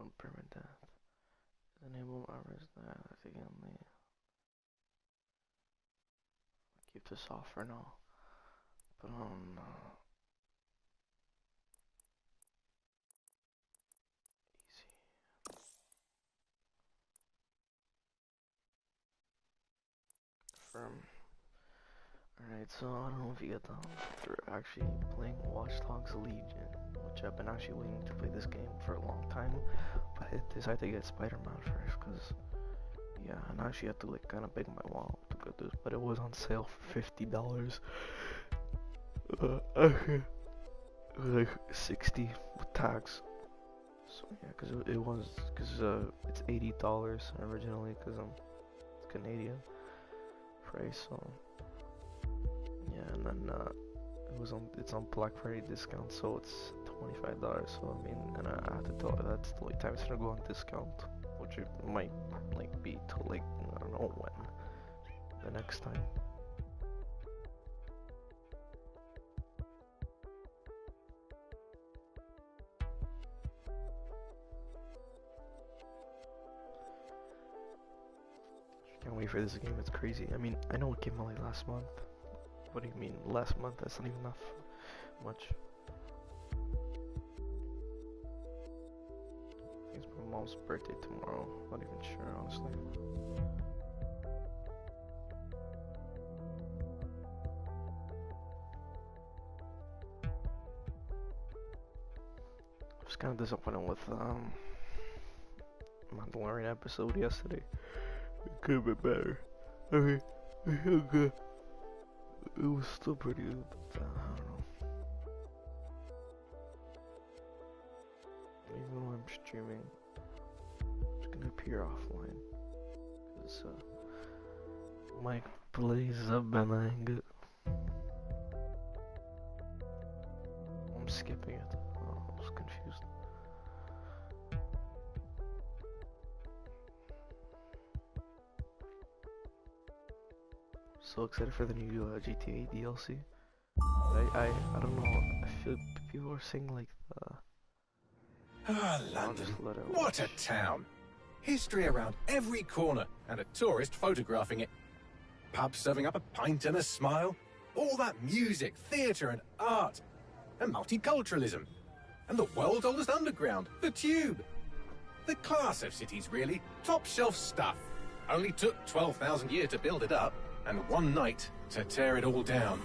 on permadeath. Enable armors that again. Keep this off for now. But easy. Firm. Alright, so I don't know if you get that. They're actually playing Watch Dogs Legion, which I've been actually waiting to play this game for a long time. But I decided to get Spider-Man first, cause yeah, and I actually had to like kind of beg my wallet to get this, but it was on sale for $50. Okay, like 60 with tax. So yeah, cause it's $80 originally, cause it's Canadian price. So yeah, and then it's on Black Friday discount, so it's $25. So I mean, and I have to tell her that's the only time it's gonna go on discount, which it might like be till like I don't know when the next time. Can't wait for this game. It's crazy. I mean, I know it came out like last month. What do you mean last month? That's not even enough much. I think it's my mom's birthday tomorrow. Not even sure, honestly. I was kind of disappointed with Mandalorian episode yesterday. It could have been better. Okay, okay. It was still pretty good, but I don't know. Even when I'm streaming, it's gonna appear offline. Cause Mike plays up and I get. I'm skipping it. Oh, I was confused. So excited for the new GTA DLC. I don't know. I feel people are saying like London. What a town! History around every corner and a tourist photographing it. Pubs serving up a pint and a smile. All that music, theatre and art. And multiculturalism. And the world's oldest underground, the Tube. The class of cities, really. Top shelf stuff. Only took 12,000 years to build it up. And one night to tear it all down.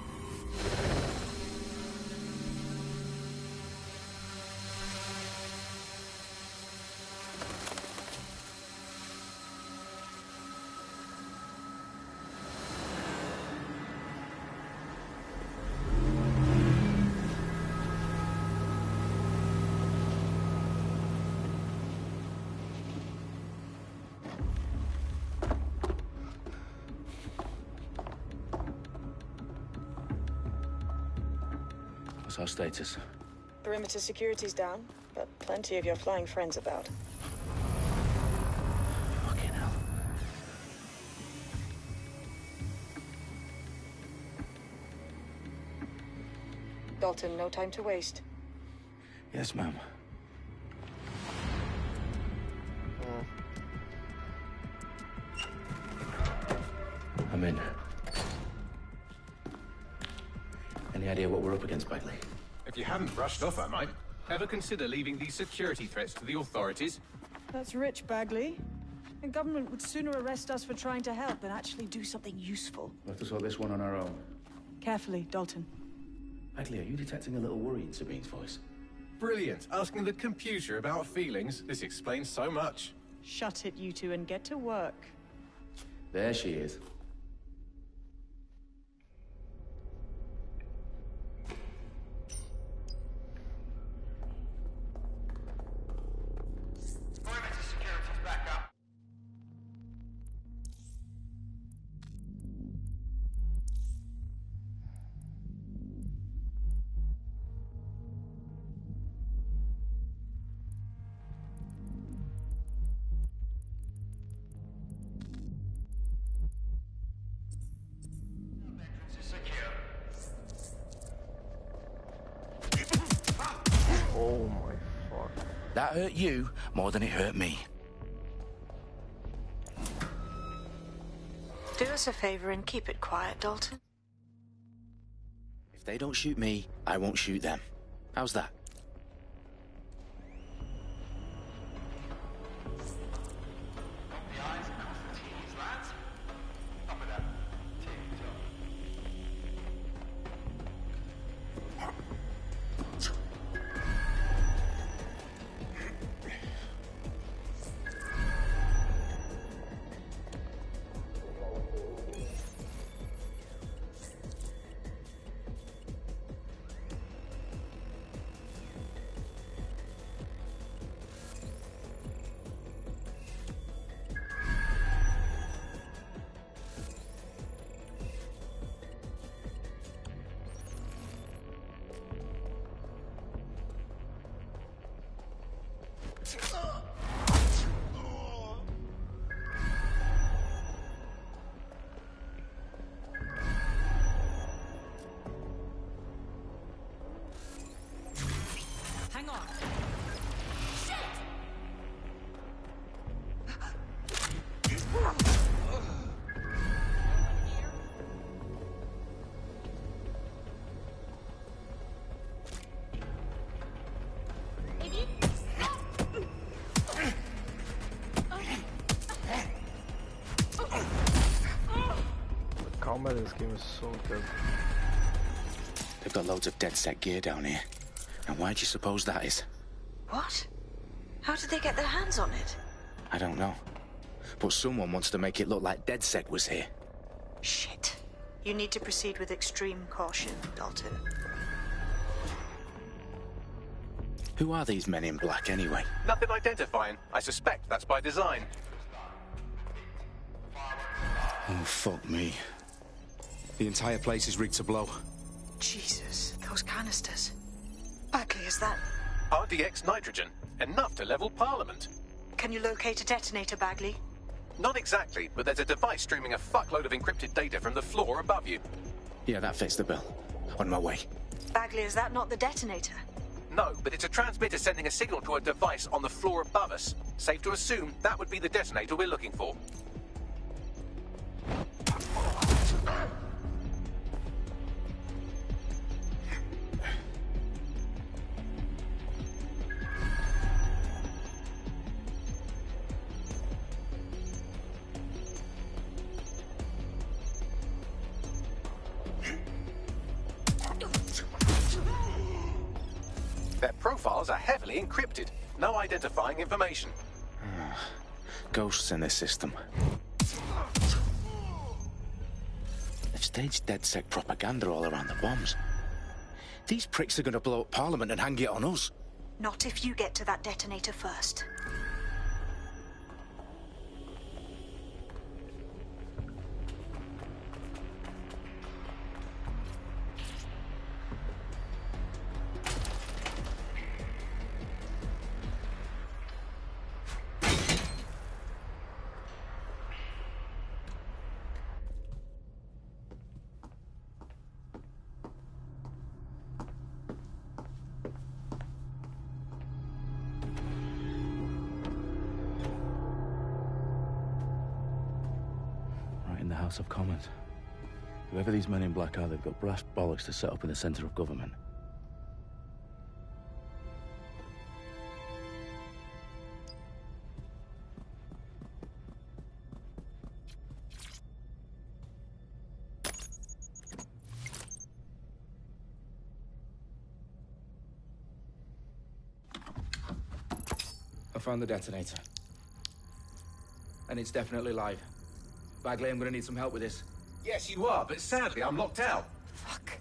What's our status? Perimeter security's down, but plenty of your flying friends about. Fucking hell. Dalton, no time to waste. Yes, ma'am. I'm in. Any idea what we're up against, Bagley? If you hadn't brushed off, I might. Ever consider leaving these security threats to the authorities? That's rich, Bagley. The government would sooner arrest us for trying to help than actually do something useful. We'll have to sort this one on our own. Carefully, Dalton. Bagley, are you detecting a little worry in Sabine's voice? Brilliant. Asking the computer about feelings. This explains so much. Shut it, you two, and get to work. There she is. oh my fuck. That hurt you more than it hurt me. Do us a favor and keep it quiet, Dalton. If they don't shoot me, I won't shoot them. How's that? Hang on. The combat in this game is so good. They've got loads of DedSec gear down here. And why do you suppose that is? What? How did they get their hands on it? I don't know. But someone wants to make it look like DedSec was here. Shit. You need to proceed with extreme caution, Dalton. Who are these men in black anyway? Nothing identifying. I suspect that's by design. Oh, fuck me. The entire place is rigged to blow. Jesus, those canisters. Bagley, is that... RDX nitrogen. Enough to level Parliament. Can you locate a detonator, Bagley? Not exactly, but there's a device streaming a fuckload of encrypted data from the floor above you. Yeah, that fits the bill. On my way. Bagley, is that not the detonator? No, but it's a transmitter sending a signal to a device on the floor above us. Safe to assume that would be the detonator we're looking for. Their profiles are heavily encrypted. No identifying information. Ghosts in this system. They've staged DedSec propaganda all around the bombs. These pricks are going to blow up Parliament and hang it on us. Not if you get to that detonator first. Right in the House of Commons. Whoever these men in black are, they've got brass bollocks to set up in the centre of government. I found the detonator. And it's definitely live. Bagley, I'm gonna need some help with this. Yes, you are, but sadly I'm locked out. Fuck.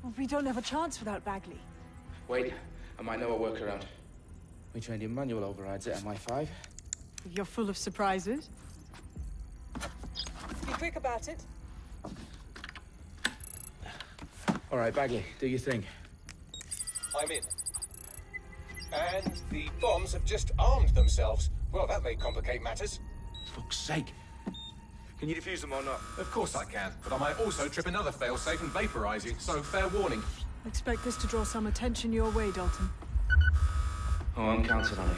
Well, we don't have a chance without Bagley. Wait, I might know a workaround. We trained in manual overrides at MI5. You're full of surprises. Be quick about it. All right, Bagley, do your thing. I'm in. And the bombs have just armed themselves. Well, that may complicate matters. Fuck's sake. Can you defuse them or not? Of course I can, but I might also trip another failsafe and vaporize you, so fair warning. Expect this to draw some attention your way, Dalton. Oh, I'm counting on it.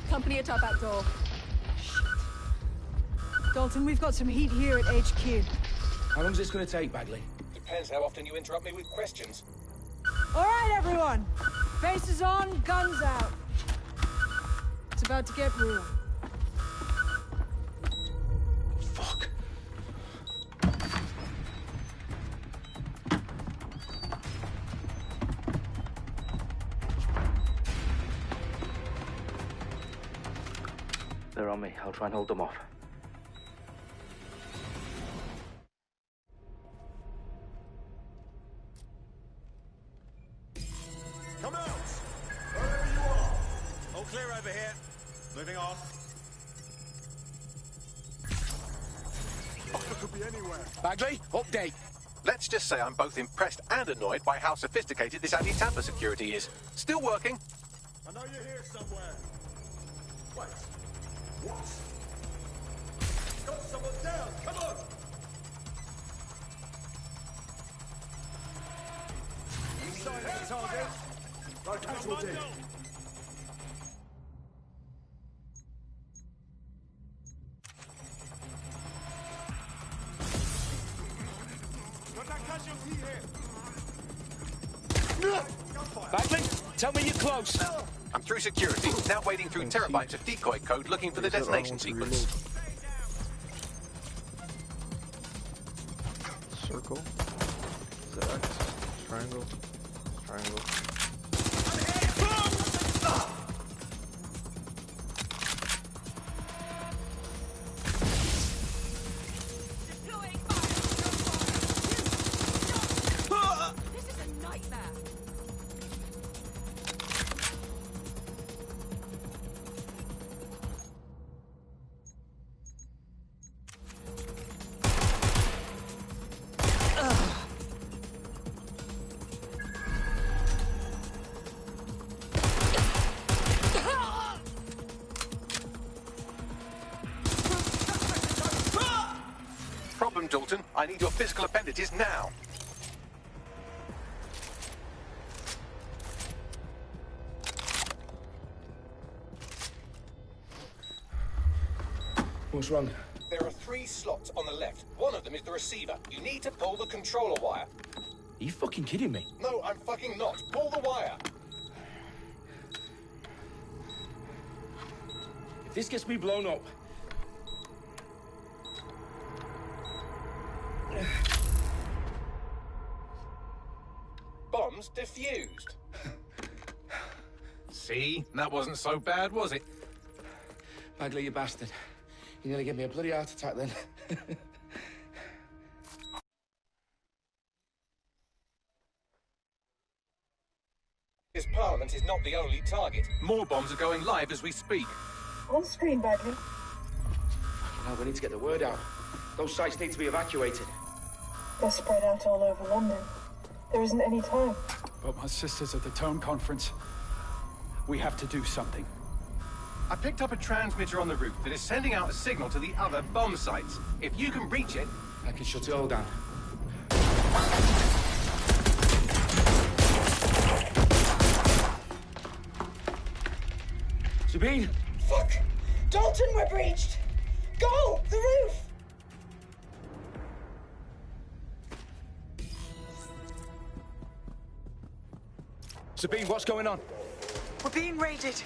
Company at our back door. Dalton, we've got some heat here at HQ. How long is this going to take, Bagley? Depends how often you interrupt me with questions. All right, everyone. Faces on, guns out. It's about to get real. Fuck. They're on me. I'll try and hold them off. Come out! Wherever you are! All clear over here. Moving on. Fucker could be anywhere. Bagley, update. Let's just say I'm both impressed and annoyed by how sophisticated this anti-tamper security is. Still working. I know you're here somewhere. Wait. What? Got someone down. Come on! Inside the target. No casualty. Got that casualty here. Bagley, tell me you're close. I'm through security, now wading through terabytes of decoy code looking for the detonation sequence. Circle. Is that X? Triangle. Triangle. This is a nightmare. Problem, Dalton. I need your physical appendages now. What's wrong? There are 3 slots on the left. One of them is the receiver. You need to pull the controller wire. Are you fucking kidding me? No, I'm fucking not. Pull the wire. If this gets me blown up... Bombs defused. See? That wasn't so bad, was it? Bagley, you bastard. You nearly gave me a bloody heart attack then. This Parliament is not the only target. More bombs are going live as we speak. On screen, Bagley. Now we need to get the word out. Those sites need to be evacuated. They're spread out all over London. There isn't any time. But my sister's at the Tone Conference. We have to do something. I picked up a transmitter on the roof that is sending out a signal to the other bomb sites. If you can reach it... I can shut it all down. Sabine! Fuck! Dalton, we're breached! Go! The roof! Sabine, what's going on? We're being raided.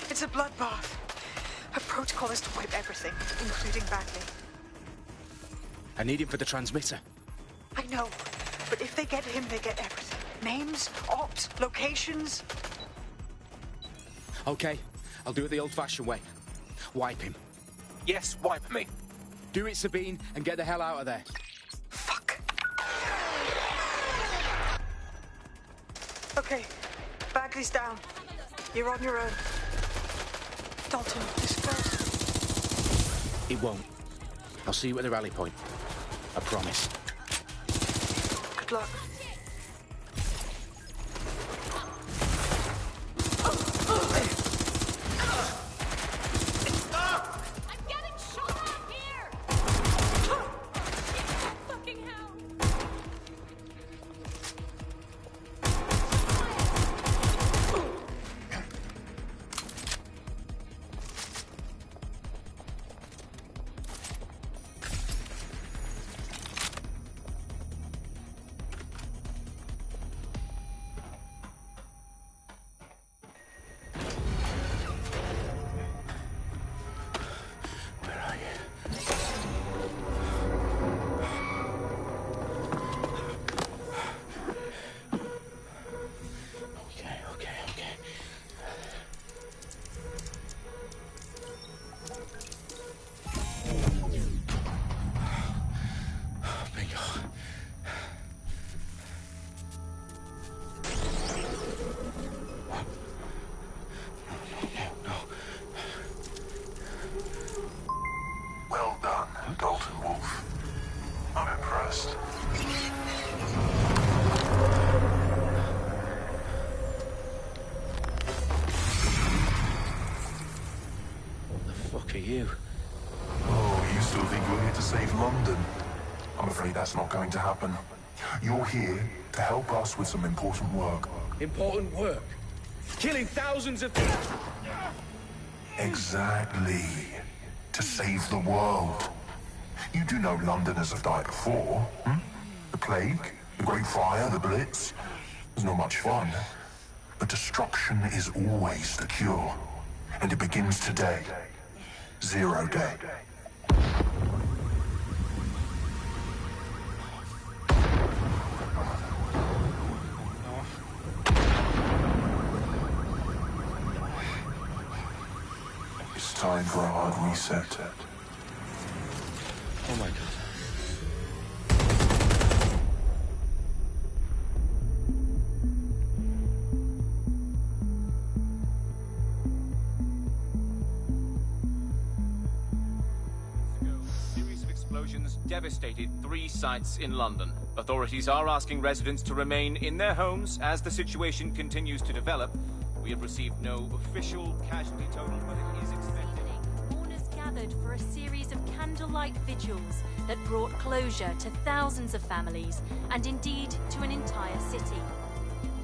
It's a bloodbath. Her protocol is to wipe everything, including Bagley. I need him for the transmitter. I know, but if they get him, they get everything. Names, ops, locations. Okay, I'll do it the old-fashioned way. Wipe him. Yes, wipe me. Do it, Sabine, and get the hell out of there. Fuck. Okay, Bagley's down. You're on your own. Dalton, this close. It won't. I'll see you at the rally point. I promise. Good luck. I'm getting shot at here! Fucking hell! that's not going to happen. You're here to help us with some important work. Important work? Killing thousands of... Exactly. To save the world. You do know Londoners have died before, hmm? The plague, the Great Fire, the Blitz. It's not much fun. But destruction is always the cure. And it begins today. 0 day. It's time for a hard reset. Oh my God. Devastated 3 sites in London. Authorities are asking residents to remain in their homes as the situation continues to develop. We have received no official casualty total, but it is expected. Mourners gathered for a series of candlelight vigils that brought closure to thousands of families and indeed to an entire city.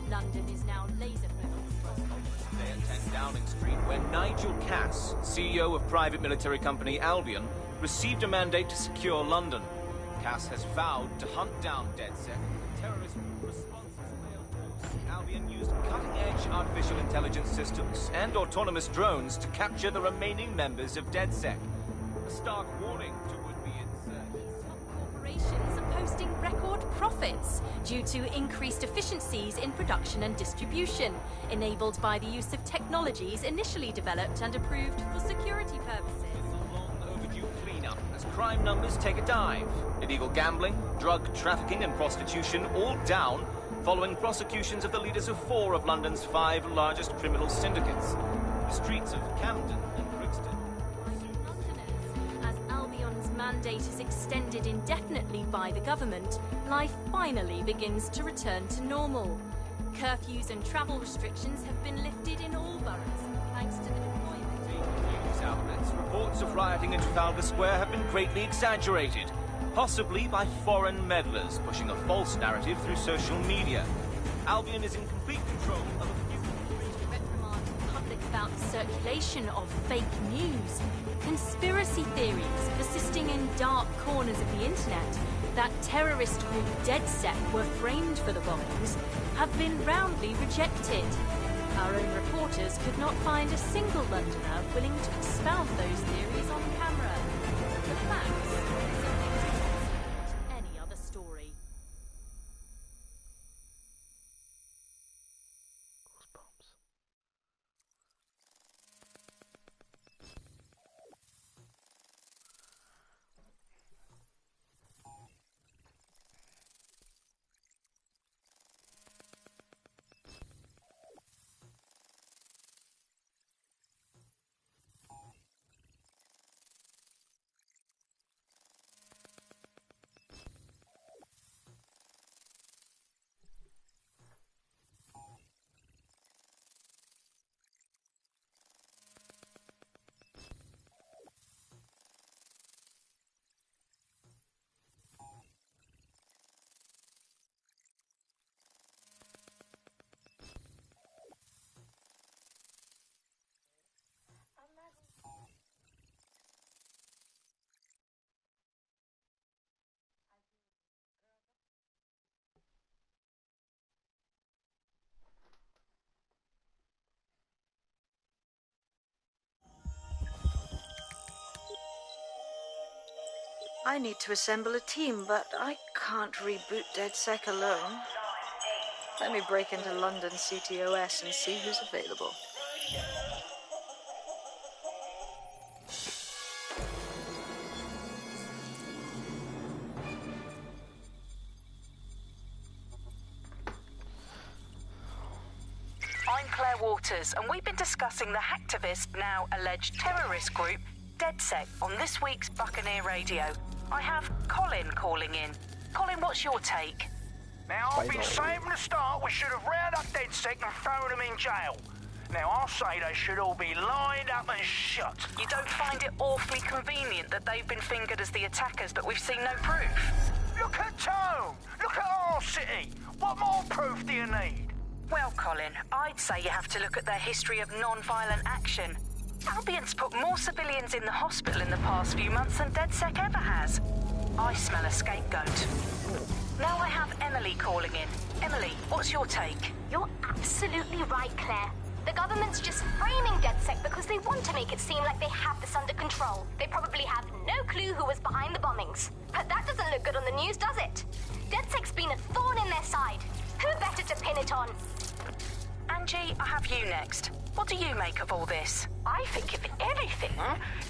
London is now laser-focused. Today at 10 Downing Street, where Nigel Cass, CEO of private military company Albion, received a mandate to secure London. Cass has vowed to hunt down DedSec. Terrorist responses failed. Albion used cutting-edge artificial intelligence systems and autonomous drones to capture the remaining members of DedSec. A stark warning to would-be insurgents. Corporations are posting record profits due to increased efficiencies in production and distribution, enabled by the use of technologies initially developed and approved for security purposes. As crime numbers take a dive. Illegal gambling, drug trafficking and prostitution all down following prosecutions of the leaders of 4 of London's 5 largest criminal syndicates. The streets of Camden and Brixton. As Albion's mandate is extended indefinitely by the government, life finally begins to return to normal. Curfews and travel restrictions have been lifted in all boroughs, thanks to the deployment. News outlets, reports of rioting in Trafalgar Square have been greatly exaggerated, possibly by foreign meddlers pushing a false narrative through social media. Albion is in complete control of a few... reprimand the public about the circulation of fake news, conspiracy theories persisting in dark corners of the internet that terrorist group DedSec were framed for the bombings have been roundly rejected. Our own reporters could not find a single Londoner willing to expound those theories on camera. The facts simply any other story. I need to assemble a team, but I can't reboot DedSec alone. Let me break into London CTOS and see who's available. I'm Claire Waters, and we've been discussing the hacktivist, now alleged terrorist group, DedSec, on this week's Buccaneer Radio. I have Colin calling in. Colin, what's your take? Now, I've been saying from the start we should have rounded up DedSec and thrown them in jail. Now, I'll say they should all be lined up and shot. You don't find it awfully convenient that they've been fingered as the attackers, but we've seen no proof? Look at town! Look at our city! What more proof do you need? Well, Colin, I'd say you have to look at their history of non-violent action. Albion's put more civilians in the hospital in the past few months than DedSec ever has. I smell a scapegoat. Now I have Emily calling in. Emily, what's your take? You're absolutely right, Claire. The government's just framing DedSec because they want to make it seem like they have this under control. They probably have no clue who was behind the bombings. But that doesn't look good on the news, does it? DedSec's been a thorn in their side. Who better to pin it on? Angie, I have you next. What do you make of all this? I think, if anything,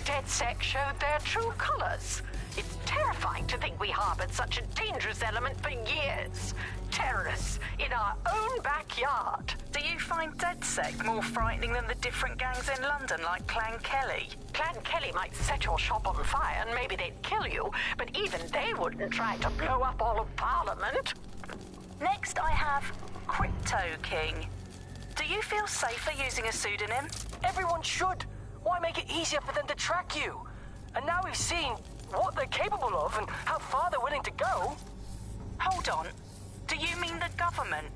DedSec showed their true colors. It's terrifying to think we harbored such a dangerous element for years. Terrorists in our own backyard. Do you find DedSec more frightening than the different gangs in London, like Clan Kelly? Clan Kelly might set your shop on fire and maybe they'd kill you, but even they wouldn't try to blow up all of Parliament. Next, I have Crypto King. Do you feel safer using a pseudonym? Everyone should. Why make it easier for them to track you? And now we've seen what they're capable of and how far they're willing to go. Hold on. Do you mean the government?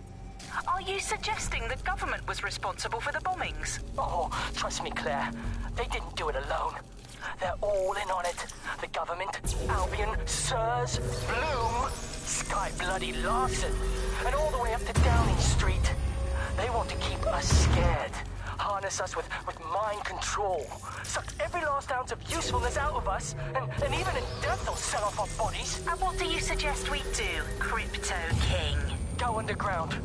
Are you suggesting the government was responsible for the bombings? Oh, trust me, Claire. They didn't do it alone. They're all in on it. The government, Albion, Sirs, Bloom, Sky Bloody Larson, and all the way up to Downing Street. They want to keep us scared. Harness us with mind control. Suck every last ounce of usefulness out of us, and even in death they'll sell off our bodies. And what do you suggest we do, Crypto King? Go underground.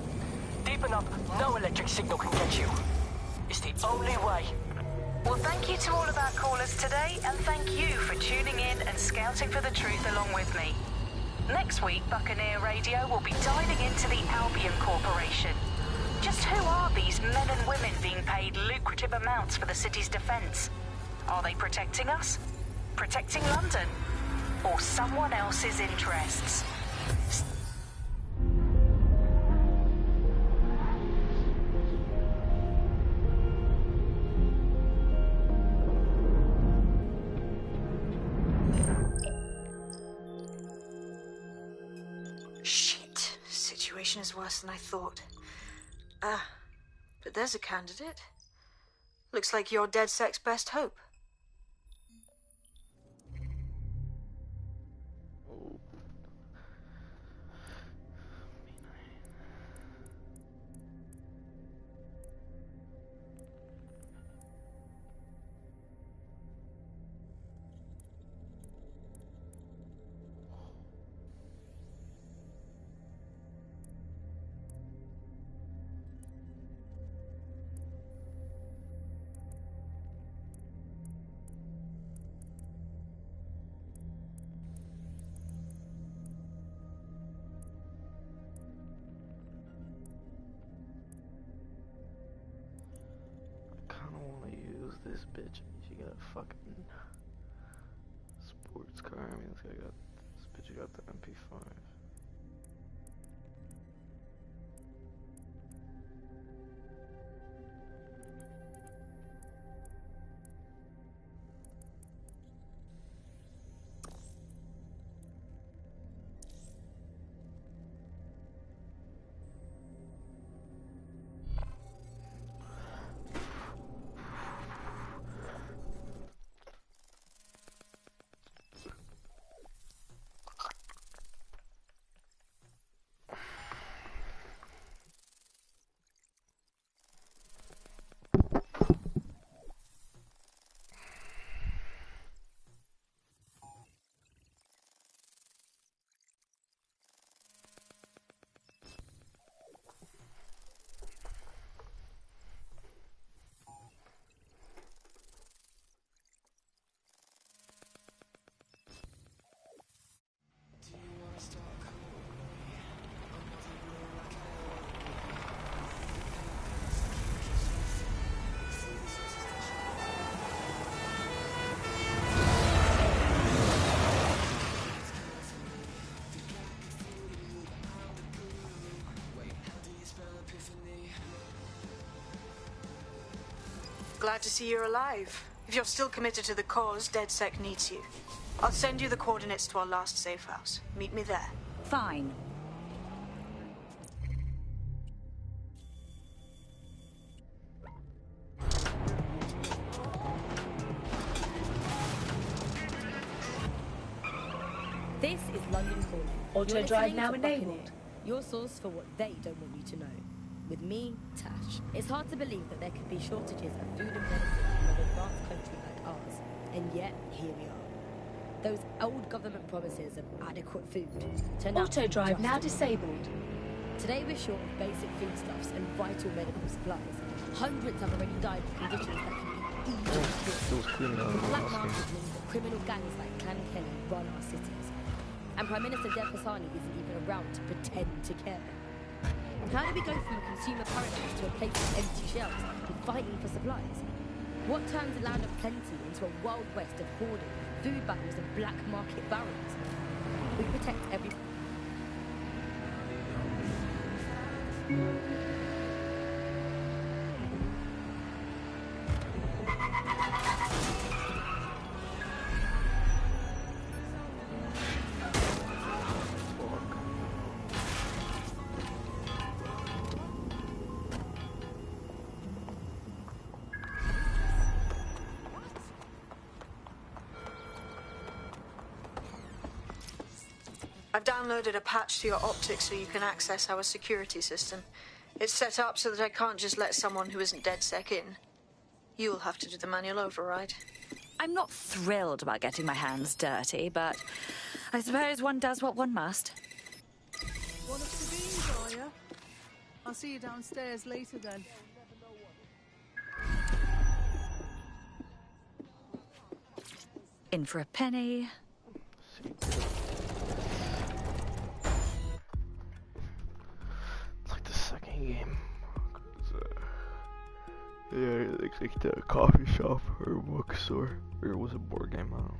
Deep enough, no electric signal can get you. It's the only way. Well, thank you to all of our callers today, and thank you for tuning in and scouting for the truth along with me. Next week, Buccaneer Radio will be diving into the Albion Corporation. Just who are these men and women being paid lucrative amounts for the city's defense? Are they protecting us? Protecting London? Or someone else's interests? Shit. Situation is worse than I thought. But there's a candidate. Looks like you're DedSec's best hope. This bitch, she got a fucking sports car. I mean, this bitch got the MP5. Glad to see you're alive. If you're still committed to the cause, DedSec needs you. I'll send you the coordinates to our last safe house. Meet me there. Fine. This is London Calling. Auto You're drive listening now to enabled. Buccaneer, your source for what they don't want you to know. With me, Tash. It's hard to believe that there could be shortages of food and medicine in an advanced country like ours. And yet, here we are. Those old government promises of adequate food turn out to Auto be drive just now a myth. disabled. Today we're short of basic foodstuffs and vital medical supplies. Hundreds have already died of conditions that can be easily cured. The black market means that criminal gangs like Clan Kelly run our cities. And Prime Minister Dev Hassani isn't even around to pretend to care. How do we go from a consumer paradise to a place of empty shelves and fighting for supplies? What turns a land of plenty into a wild west of hoarding, food battles and black market barons? We protect every... I've downloaded a patch to your optics so you can access our security system. It's set up so that I can't just let someone who isn't DedSec in. You'll have to do the manual override. I'm not thrilled about getting my hands dirty, but I suppose one does what one must. One of Sabine's, are you? I'll see you downstairs later then. In for a penny. It's like the second game. Yeah, it looks like the coffee shop or bookstore. Or was it a board game? I don't know.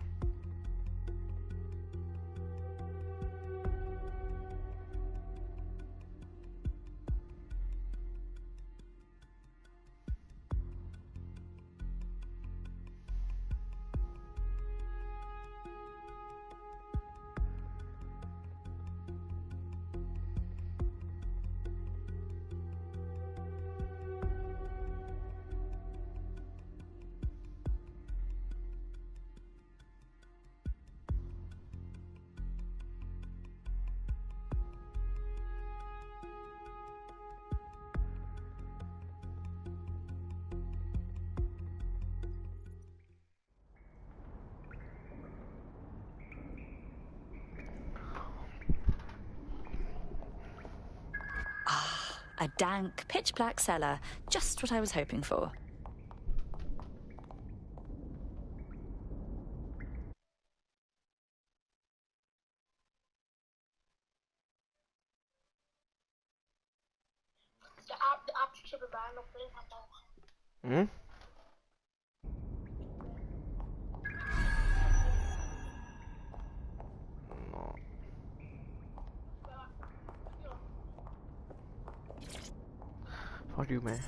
A dank, pitch-black cellar. Just what I was hoping for. Hmm? No. Fuck you, man.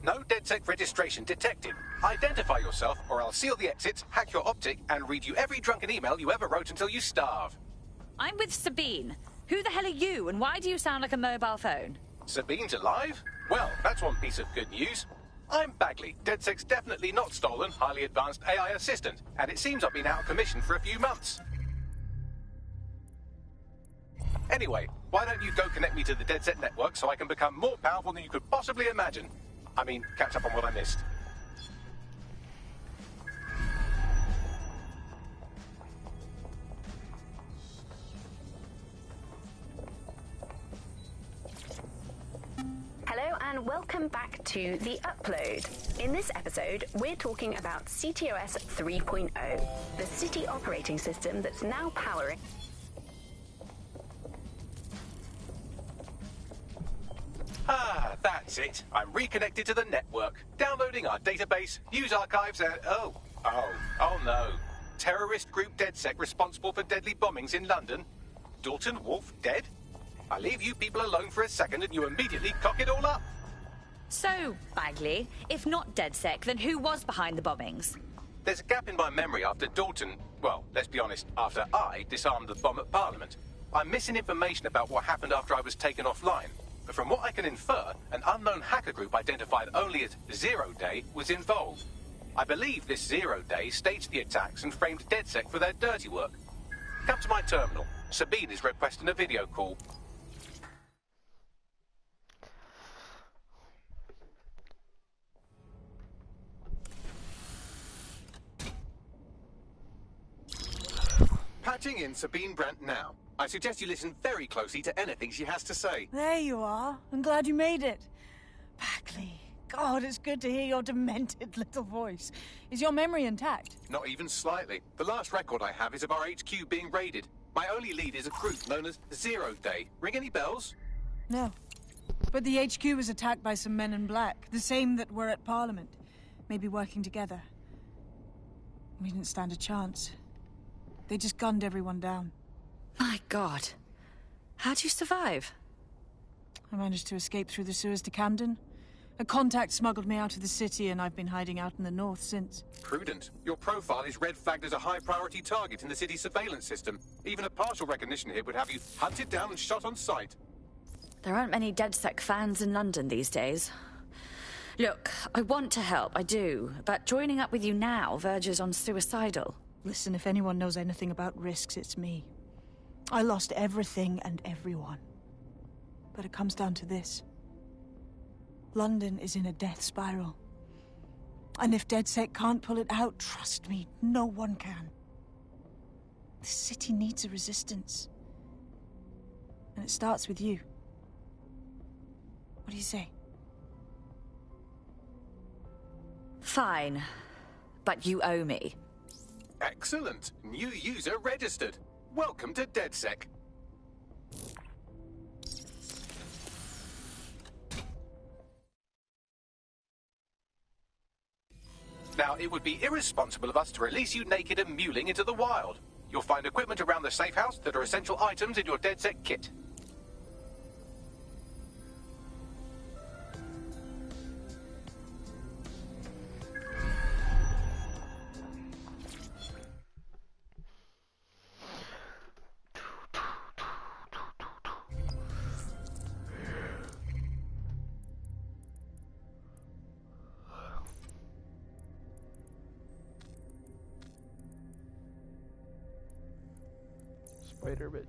No DedSec registration detected. Identify yourself, or I'll seal the exits, hack your optic, and read you every drunken email you ever wrote until you starve. I'm with Sabine. Who the hell are you, and why do you sound like a mobile phone? Sabine's alive? Well, that's one piece of good news. I'm Bagley, DedSec's definitely not stolen, highly advanced AI assistant, and it seems I've been out of commission for a few months. Anyway, why don't you go connect me to the DedSec network so I can become more powerful than you could possibly imagine? I mean, catch up on what I missed. Hello and welcome back to The Upload. In this episode, we're talking about CTOS 3.0, the city operating system that's now powering... Ah, that's it. I'm reconnected to the network, downloading our database, news archives, and... Oh no. Terrorist group DedSec responsible for deadly bombings in London? Dalton, Wolf, dead? I leave you people alone for a second and you immediately cock it all up. So, Bagley, if not DedSec, then who was behind the bombings? There's a gap in my memory after Dalton, well, let's be honest, after I disarmed the bomb at Parliament. I'm missing information about what happened after I was taken offline. But from what I can infer, an unknown hacker group identified only as Zero Day was involved. I believe this Zero Day staged the attacks and framed DedSec for their dirty work. Come to my terminal. Sabine is requesting a video call. Patching in Sabine Brandt now. I suggest you listen very closely to anything she has to say. There you are. I'm glad you made it. Bagley, God, it's good to hear your demented little voice. Is your memory intact? Not even slightly. The last record I have is of our HQ being raided. My only lead is a group known as Zero Day. Ring any bells? No. But the HQ was attacked by some men in black, the same that were at Parliament. Maybe working together. We didn't stand a chance. They just gunned everyone down. My God. How'd you survive? I managed to escape through the sewers to Camden. A contact smuggled me out of the city, and I've been hiding out in the north since. Prudent. Your profile is red flagged as a high-priority target in the city's surveillance system. Even a partial recognition hit would have you hunted down and shot on sight. There aren't many DedSec fans in London these days. Look, I want to help, I do, but joining up with you now verges on suicidal. Listen, if anyone knows anything about risks, it's me. I lost everything and everyone. But it comes down to this. London is in a death spiral. And if DedSec can't pull it out, trust me, no one can. The city needs a resistance. And it starts with you. What do you say? Fine. But you owe me. Excellent. New user registered. Welcome to DedSec. Now, it would be irresponsible of us to release you naked and mewling into the wild. You'll find equipment around the safe house that are essential items in your DedSec kit. Spider bitch.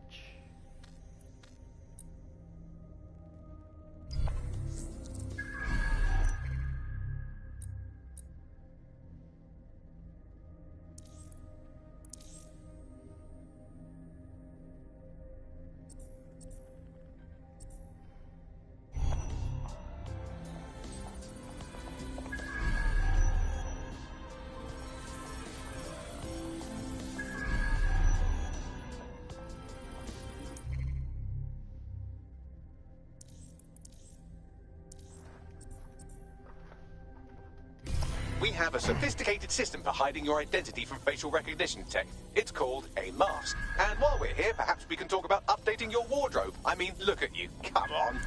We have a sophisticated system for hiding your identity from facial recognition tech. It's called a mask. And while we're here, perhaps we can talk about updating your wardrobe. I mean, look at you. Come on.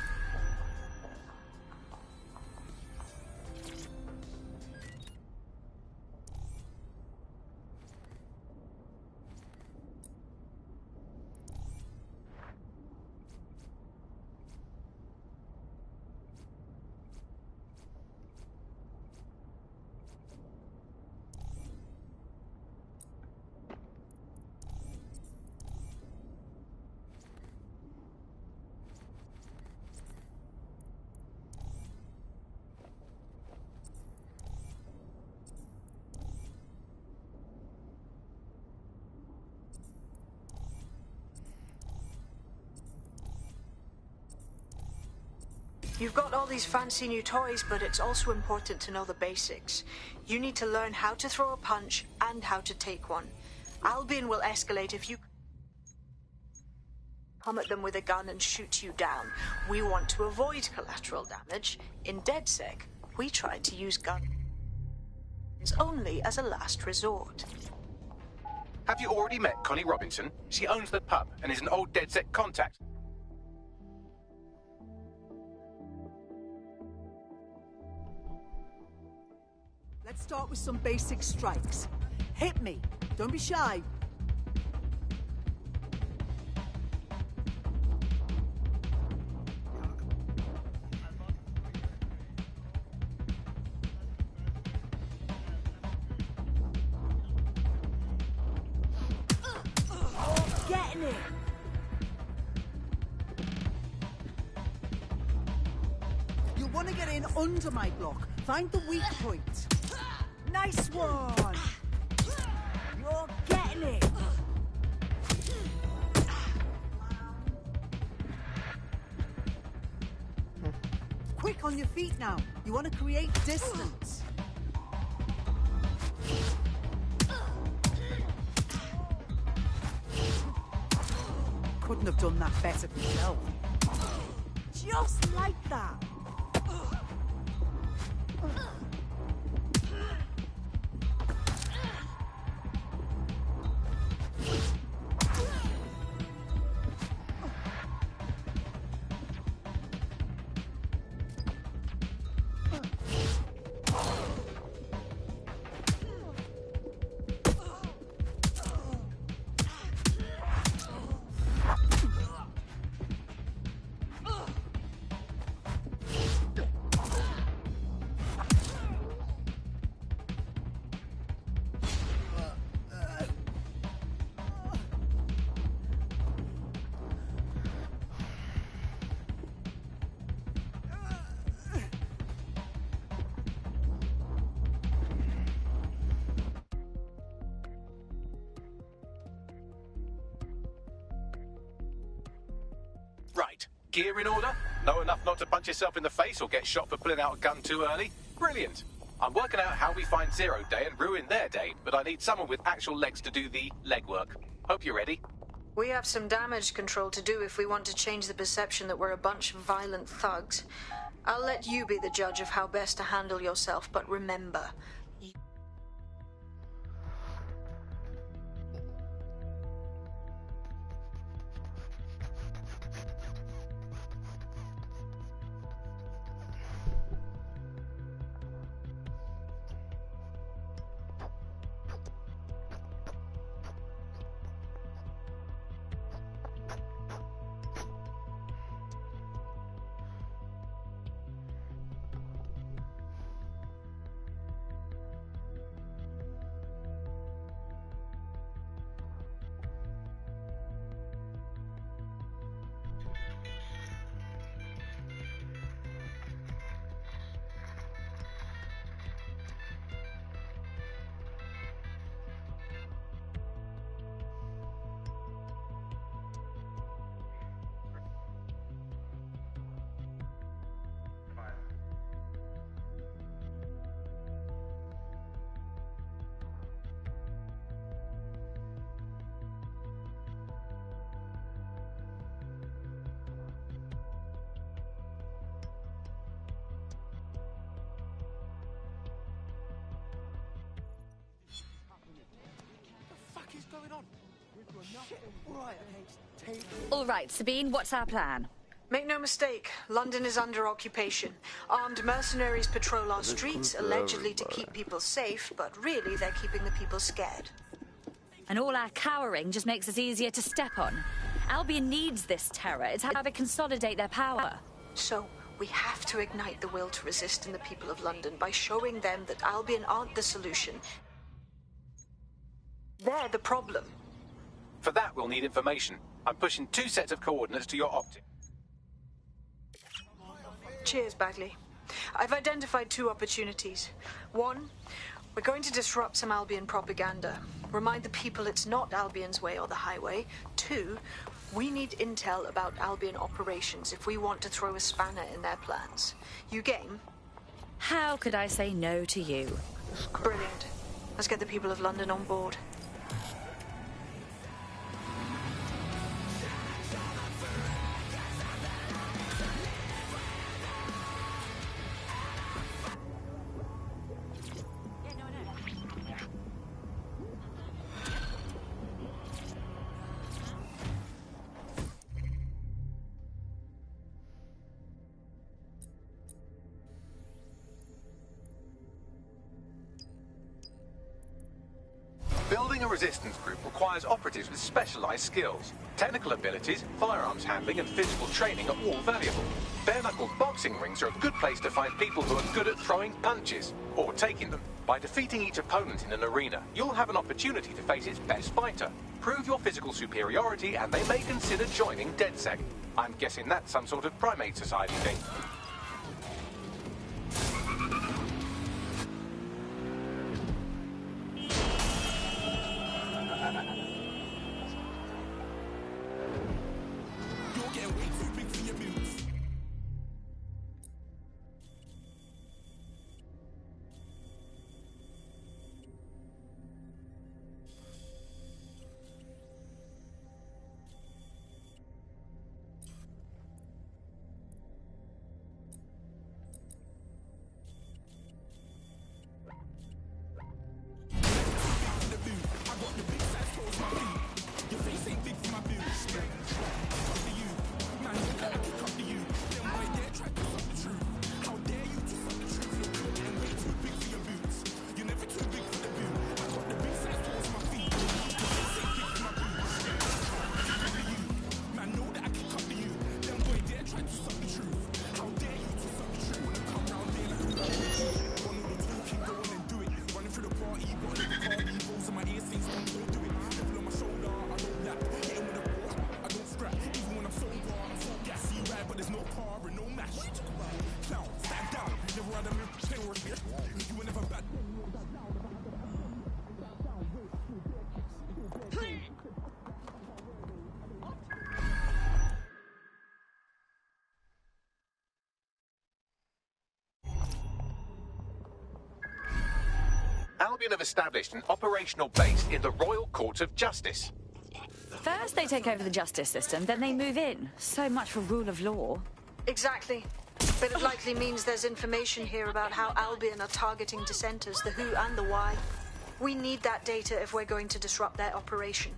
You've got all these fancy new toys, but it's also important to know the basics. You need to learn how to throw a punch and how to take one. Albion will escalate if you come at them with a gun and shoot you down. We want to avoid collateral damage. In DedSec, we try to use guns only as a last resort. Have you already met Connie Robinson? She owns the pub and is an old DedSec contact. Let's start with some basic strikes. Hit me. Don't be shy. Getting it. You'll want to get in under my block. Find the weak point. Nice one. You're getting it. Quick on your feet now. You want to create distance. Couldn't have done that better myself. Just like that. Right. Gear in order? Know enough not to punch yourself in the face or get shot for pulling out a gun too early? Brilliant. I'm working out how we find Zero Day and ruin their day, but I need someone with actual legs to do the legwork. Hope you're ready. We have some damage control to do if we want to change the perception that we're a bunch of violent thugs. I'll let you be the judge of how best to handle yourself, but remember... All right, Sabine, what's our plan? Make no mistake, London is under occupation. Armed mercenaries patrol our streets, allegedly to keep people safe, but really they're keeping the people scared. And all our cowering just makes us easier to step on. Albion needs this terror. It's how they consolidate their power. So, we have to ignite the will to resist in the people of London by showing them that Albion aren't the solution. They're the problem. For that, we'll need information. I'm pushing 2 sets of coordinates to your optic. Cheers, Bagley. I've identified 2 opportunities. 1, we're going to disrupt some Albion propaganda. Remind the people it's not Albion's way or the highway. 2, we need intel about Albion operations if we want to throw a spanner in their plans. You game? How could I say no to you? Brilliant. Let's get the people of London on board. Building a resistance group requires operatives with specialized skills. Technical abilities, firearms handling, and physical training are all valuable. Bare-knuckle boxing rings are a good place to find people who are good at throwing punches, or taking them. By defeating each opponent in an arena, you'll have an opportunity to face its best fighter. Prove your physical superiority, and they may consider joining DedSec. I'm guessing that's some sort of primate society thing. Albion have established an operational base in the Royal Court of Justice. First they take over the justice system, then they move in. So much for rule of law. Exactly. But it likely means there's information here about how Albion are targeting dissenters, the who and the why. We need that data if we're going to disrupt their operation.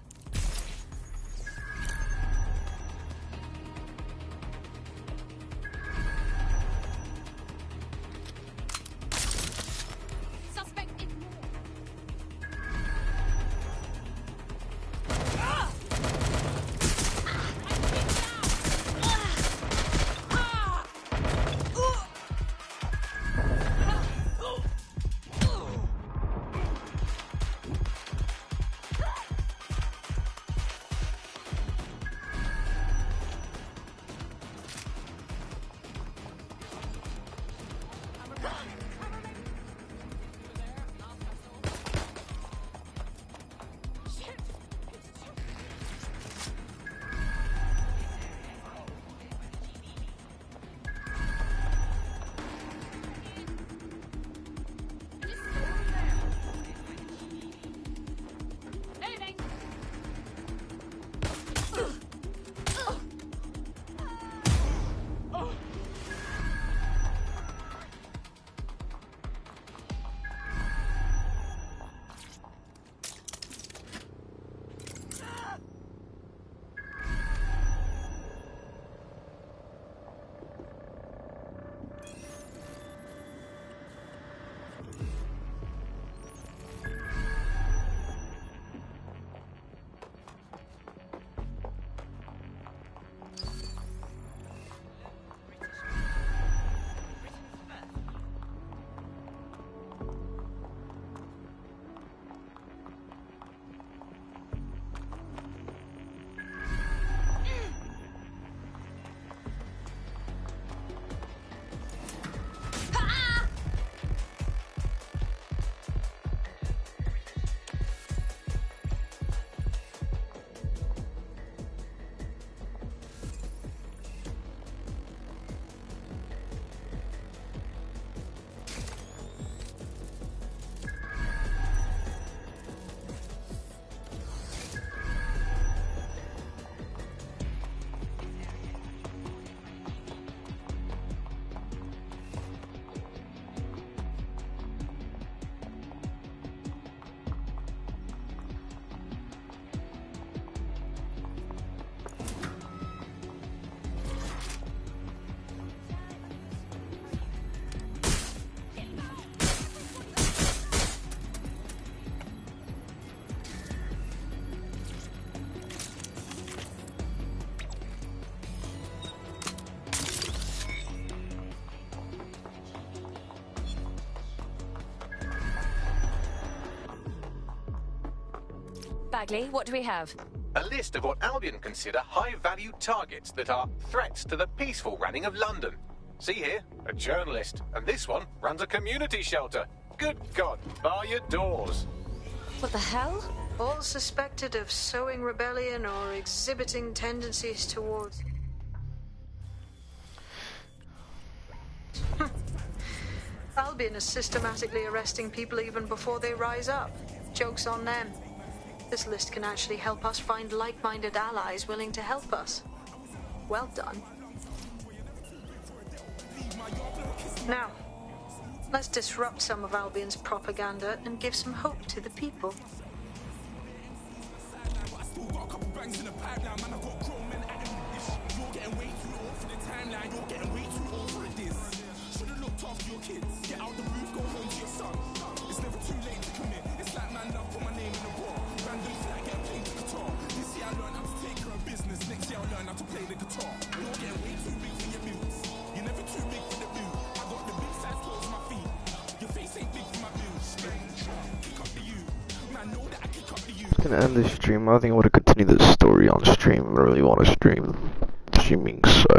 Bagley, what do we have? A list of what Albion consider high-value targets that are threats to the peaceful running of London. See here, a journalist, and this one runs a community shelter. Good God, bar your doors. What the hell? All suspected of sowing rebellion or exhibiting tendencies towards... Albion is systematically arresting people even before they rise up. Joke's on them. This list can actually help us find like-minded allies willing to help us. Well done. Now, let's disrupt some of Albion's propaganda and give some hope to the people. I'm gonna end this stream. I think I want to continue this story on stream. I really want to stream. Streaming sucks.